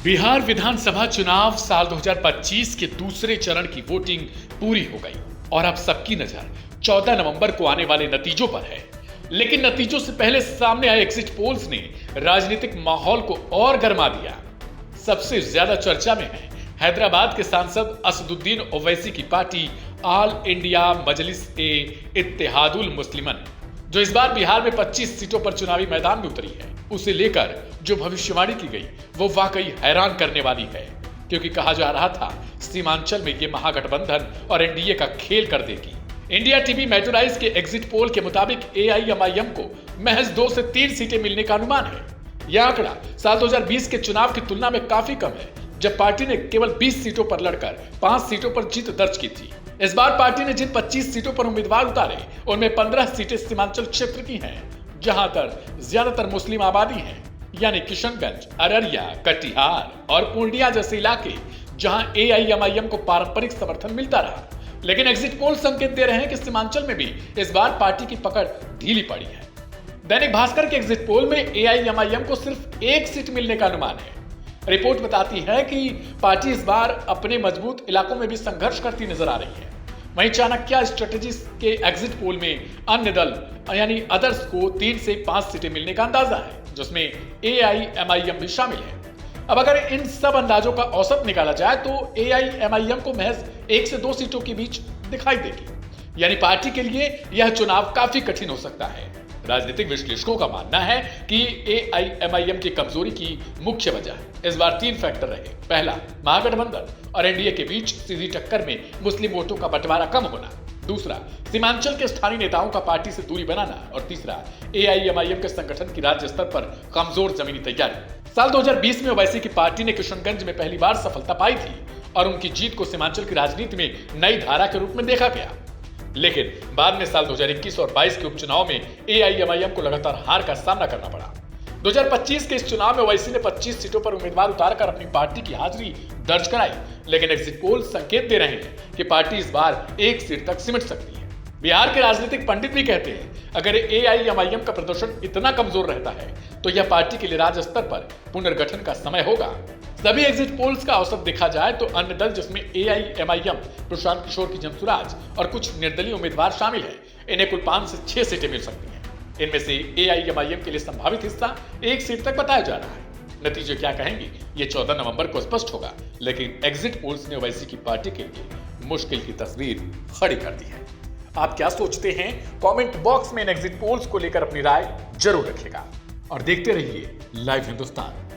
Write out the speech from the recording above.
बिहार विधानसभा चुनाव साल 2025 के दूसरे चरण की वोटिंग पूरी हो गई और अब सबकी नजर 14 नवंबर को आने वाले नतीजों पर है। लेकिन नतीजों से पहले सामने आए एग्जिट पोल्स ने राजनीतिक माहौल को और गर्मा दिया। सबसे ज्यादा चर्चा में है हैदराबाद के सांसद असदुद्दीन ओवैसी की पार्टी ऑल इंडिया मजलिस ए इत्तेहादुल मुस्लिमन, जो इस बार बिहार में 25 सीटों पर चुनावी मैदान में उतरी है। उसे लेकर जो भविष्यवाणी की गई वो वाकई हैरान करने वाली है, क्योंकि कहा जा रहा था सीमांचल में ये महागठबंधन और एनडीए का खेल कर देगी। इंडिया टीवी मेट्रोलाइज के एग्जिट पोल के मुताबिक एआईएमआईएम को महज 2 से 3 सीटें मिलने का अनुमान है। यह आंकड़ा साल 2020 के चुनाव की तुलना में काफी कम है, जब पार्टी ने केवल 20 सीटों पर लड़कर 5 सीटों पर जीत दर्ज की थी। इस बार पार्टी ने जिन 25 सीटों पर उम्मीदवार उतारे उनमें 15 सीटें सीमांचल क्षेत्र की हैं, जहां पर ज्यादातर मुस्लिम आबादी है, यानी किशनगंज, अररिया, कटिहार और पूर्णिया जैसे इलाके जहां एआईएमआईएम को पारंपरिक समर्थन मिलता रहा। लेकिन एग्जिट पोल संकेत दे रहे हैं कि सीमांचल में भी इस बार पार्टी की पकड़ ढीली पड़ी है। दैनिक भास्कर के एग्जिट पोल में एआईएमआईएम को सिर्फ 1 सीट मिलने का अनुमान है। रिपोर्ट बताती है कि पार्टी इस बार अपने मजबूत इलाकों में भी संघर्ष करती नजर आ रही है। वहीं चाणक्य स्ट्रेटेजी के एग्जिट पोल में अन्य दल यानी अदर्स को 3 से 5 सीटें मिलने का अंदाजा है, जिसमें एआईएमआईएम भी शामिल है। अब अगर इन सब अंदाजों का औसत निकाला जाए तो एआईएमआईएम को महज 1 से 2 सीटों के बीच दिखाई देगी, यानी पार्टी के लिए यह चुनाव काफी कठिन हो सकता है। राजनीतिक विश्लेषकों का मानना है कि एआईएमआईएम की कमजोरी की मुख्य वजह इस बार 3 फैक्टर रहे। पहला, महागठबंधन और एनडीए के बीच सीधी टक्कर में मुस्लिम वोटों का बंटवारा कम होना। दूसरा, सीमांचल के स्थानीय नेताओं का पार्टी से दूरी बनाना। और तीसरा, एआईएमआईएम के संगठन की राज्य स्तर पर कमजोर जमीनी तैयारी। साल 2020 में ओवैसी की पार्टी ने किशनगंज में पहली बार सफलता पाई थी और उनकी जीत को सीमांचल की राजनीति में नई धारा के रूप में देखा गया। लेकिन बाद में साल 2021 और 22 के उपचुनाव में एआईएमआईएम को लगातार हार का सामना करना पड़ा। 2025 के इस चुनाव में ओवैसी ने 25 सीटों पर उम्मीदवार उतारकर अपनी पार्टी की हाजिरी दर्ज कराई। लेकिन एग्जिट पोल संकेत दे रहे हैं कि पार्टी इस बार 1 सीट तक सिमट सकती है। बिहार के राजनीतिक पंडित भी कहते हैं अगर एआईएमआईएम का प्रदर्शन इतना कमजोर रहता है तो यह पार्टी के लिए राज्य स्तर पर पुनर्गठन का समय होगा। सभी एग्जिट पोल्स का औसत देखा जाए तो अन्य दल, जिसमें एआईएमआईएम, प्रशांत किशोर की जनसुराज और कुछ निर्दलीय उम्मीदवार शामिल हैं, इन्हें कुल 5 से 6 सीटें मिल सकती हैं। इनमें से एआईएमआईएम के लिए संभावित हिस्सा 1 सीट तक बताया जा रहा है। नतीजे क्या कहेंगे ये 14 नवंबर को स्पष्ट होगा, लेकिन एग्जिट पोल्स ने ओवैसी की पार्टी के लिए मुश्किल की तस्वीर खड़ी कर दी है। आप क्या सोचते हैं? कमेंट बॉक्स में इन एग्जिट पोल्स को लेकर अपनी राय जरूर रखिएगा और देखते रहिए लाइव हिंदुस्तान।